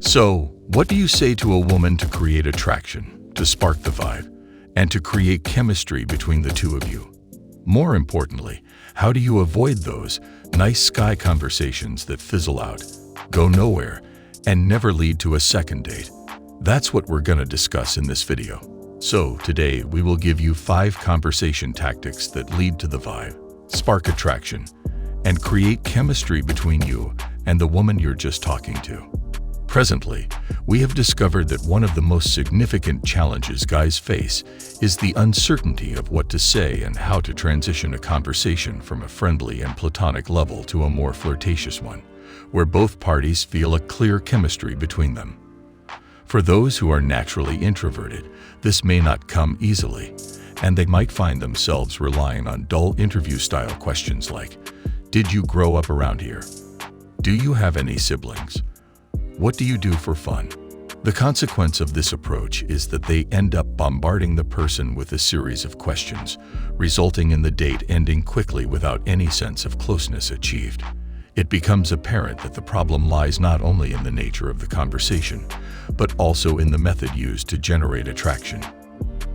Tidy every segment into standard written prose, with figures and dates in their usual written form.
So, what do you say to a woman to create attraction, to spark the vibe, and to create chemistry between the two of you? More importantly, how do you avoid those nice guy conversations that fizzle out, go nowhere, and never lead to a second date? That's what we're gonna discuss in this video. So, today we will give you 5 conversation tactics that lead to the vibe, spark attraction, and create chemistry between you and the woman you're just talking to. Presently, we have discovered that one of the most significant challenges guys face is the uncertainty of what to say and how to transition a conversation from a friendly and platonic level to a more flirtatious one, where both parties feel a clear chemistry between them. For those who are naturally introverted, this may not come easily, and they might find themselves relying on dull interview-style questions like, "Did you grow up around here? Do you have any siblings? What do you do for fun?" The consequence of this approach is that they end up bombarding the person with a series of questions, resulting in the date ending quickly without any sense of closeness achieved. It becomes apparent that the problem lies not only in the nature of the conversation, but also in the method used to generate attraction.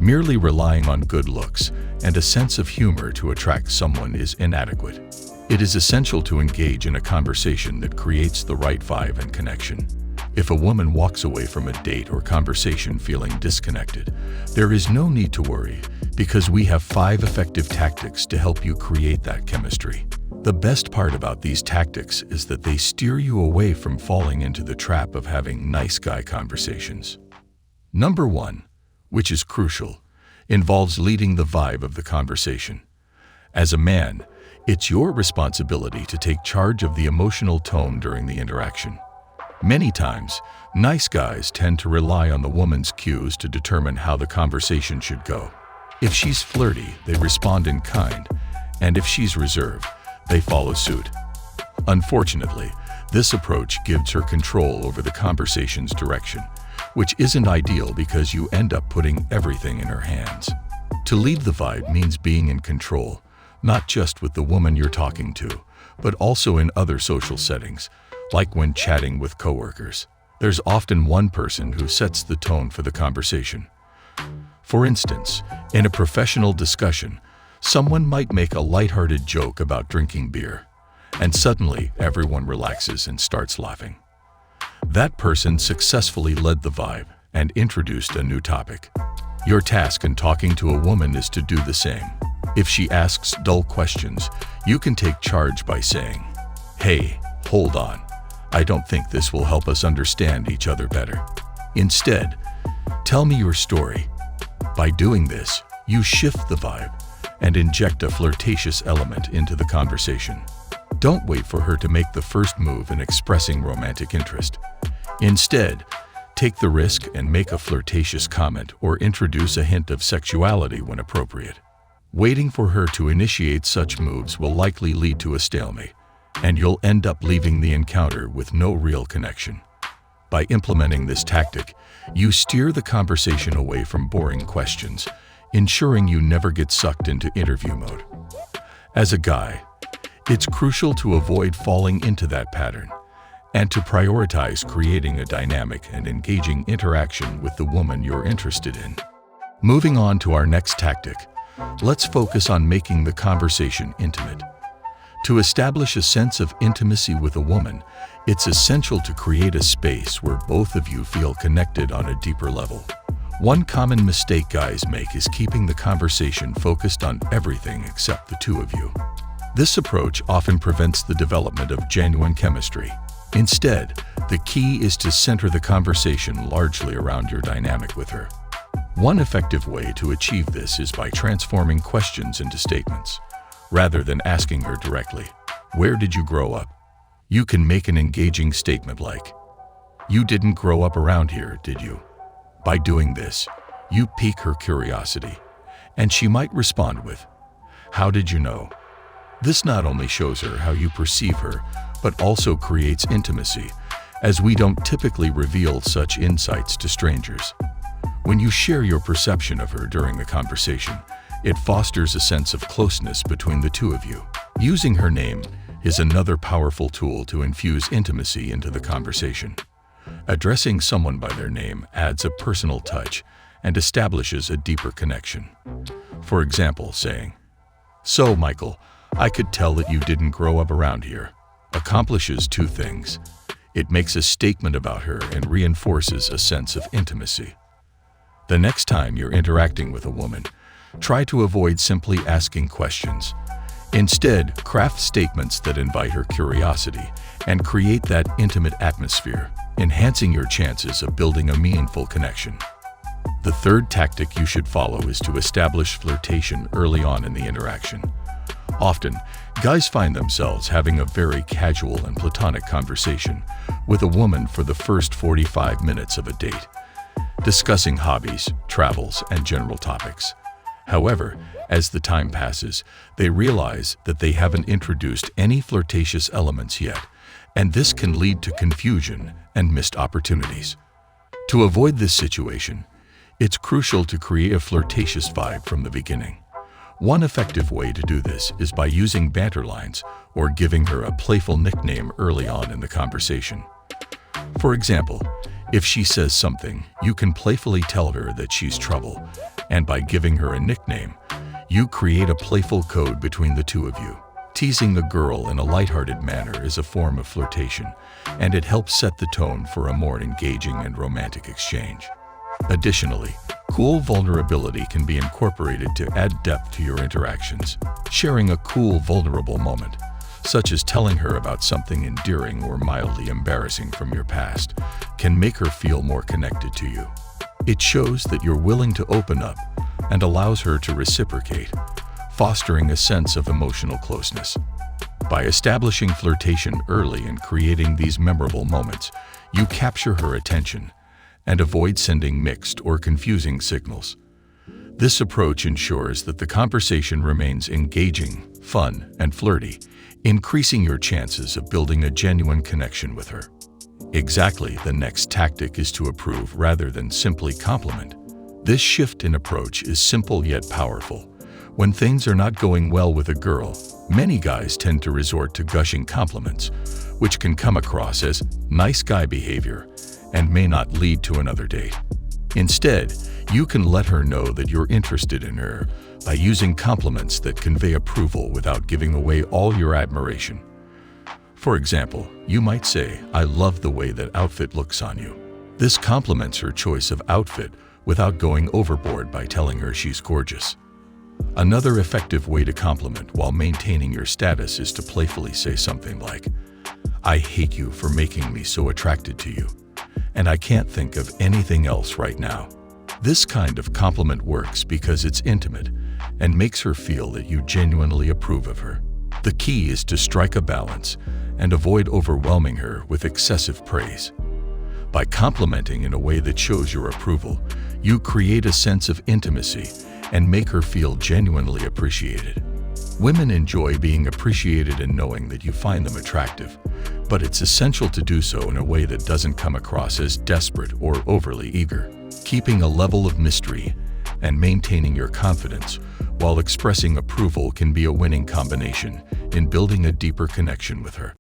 Merely relying on good looks and a sense of humor to attract someone is inadequate. It is essential to engage in a conversation that creates the right vibe and connection. If a woman walks away from a date or conversation feeling disconnected, there is no need to worry, because we have 5 effective tactics to help you create that chemistry. The best part about these tactics is that they steer you away from falling into the trap of having nice guy conversations. Number 1, which is crucial, involves leading the vibe of the conversation. As a man, it's your responsibility to take charge of the emotional tone during the interaction. Many times, nice guys tend to rely on the woman's cues to determine how the conversation should go. If she's flirty, they respond in kind, and if she's reserved, they follow suit. Unfortunately, this approach gives her control over the conversation's direction, which isn't ideal because you end up putting everything in her hands. To lead the vibe means being in control, not just with the woman you're talking to, but also in other social settings, like when chatting with coworkers. There's often one person who sets the tone for the conversation. For instance, in a professional discussion, someone might make a lighthearted joke about drinking beer, and suddenly everyone relaxes and starts laughing. That person successfully led the vibe and introduced a new topic. Your task in talking to a woman is to do the same. If she asks dull questions, you can take charge by saying, "Hey, hold on. I don't think this will help us understand each other better. Instead, tell me your story." By doing this, you shift the vibe and inject a flirtatious element into the conversation. Don't wait for her to make the first move in expressing romantic interest. Instead, take the risk and make a flirtatious comment or introduce a hint of sexuality when appropriate. Waiting for her to initiate such moves will likely lead to a stalemate, and you'll end up leaving the encounter with no real connection. By implementing this tactic, you steer the conversation away from boring questions, ensuring you never get sucked into interview mode. As a guy, it's crucial to avoid falling into that pattern and to prioritize creating a dynamic and engaging interaction with the woman you're interested in. Moving on to our next tactic, let's focus on making the conversation intimate. To establish a sense of intimacy with a woman, it's essential to create a space where both of you feel connected on a deeper level. One common mistake guys make is keeping the conversation focused on everything except the two of you. This approach often prevents the development of genuine chemistry. Instead, the key is to center the conversation largely around your dynamic with her. One effective way to achieve this is by transforming questions into statements. Rather than asking her directly, "Where did you grow up?" you can make an engaging statement like, "You didn't grow up around here, did you?" By doing this, you pique her curiosity, and she might respond with, "How did you know?" This not only shows her how you perceive her, but also creates intimacy, as we don't typically reveal such insights to strangers. When you share your perception of her during the conversation, it fosters a sense of closeness between the two of you. Using her name is another powerful tool to infuse intimacy into the conversation. Addressing someone by their name adds a personal touch and establishes a deeper connection. For example, saying, "So, Michael, I could tell that you didn't grow up around here," accomplishes two things. It makes a statement about her and reinforces a sense of intimacy. The next time you're interacting with a woman, try to avoid simply asking questions. Instead, craft statements that invite her curiosity and create that intimate atmosphere, enhancing your chances of building a meaningful connection. The third tactic you should follow is to establish flirtation early on in the interaction. Often, guys find themselves having a very casual and platonic conversation with a woman for the first 45 minutes of a date, discussing hobbies, travels, and general topics. However, as the time passes, they realize that they haven't introduced any flirtatious elements yet, and this can lead to confusion and missed opportunities. To avoid this situation, it's crucial to create a flirtatious vibe from the beginning. One effective way to do this is by using banter lines or giving her a playful nickname early on in the conversation. For example, if she says something, you can playfully tell her that she's trouble, and by giving her a nickname, you create a playful code between the two of you. Teasing a girl in a lighthearted manner is a form of flirtation, and it helps set the tone for a more engaging and romantic exchange. Additionally, cool vulnerability can be incorporated to add depth to your interactions. Sharing a cool, vulnerable moment, such as telling her about something endearing or mildly embarrassing from your past, can make her feel more connected to you. It shows that you're willing to open up and allows her to reciprocate, fostering a sense of emotional closeness. By establishing flirtation early and creating these memorable moments, you capture her attention and avoid sending mixed or confusing signals. This approach ensures that the conversation remains engaging, fun, and flirty, increasing your chances of building a genuine connection with her. Exactly, the next tactic is to approve rather than simply compliment. This shift in approach is simple yet powerful. When things are not going well with a girl, many guys tend to resort to gushing compliments, which can come across as nice guy behavior and may not lead to another date. Instead, you can let her know that you're interested in her by using compliments that convey approval without giving away all your admiration. For example, you might say, "I love the way that outfit looks on you." This compliments her choice of outfit without going overboard by telling her she's gorgeous. Another effective way to compliment while maintaining your status is to playfully say something like, "I hate you for making me so attracted to you, and I can't think of anything else right now." This kind of compliment works because it's intimate and makes her feel that you genuinely approve of her. The key is to strike a balance and avoid overwhelming her with excessive praise. By complimenting in a way that shows your approval, you create a sense of intimacy and make her feel genuinely appreciated. Women enjoy being appreciated and knowing that you find them attractive, but it's essential to do so in a way that doesn't come across as desperate or overly eager. Keeping a level of mystery and maintaining your confidence while expressing approval can be a winning combination in building a deeper connection with her.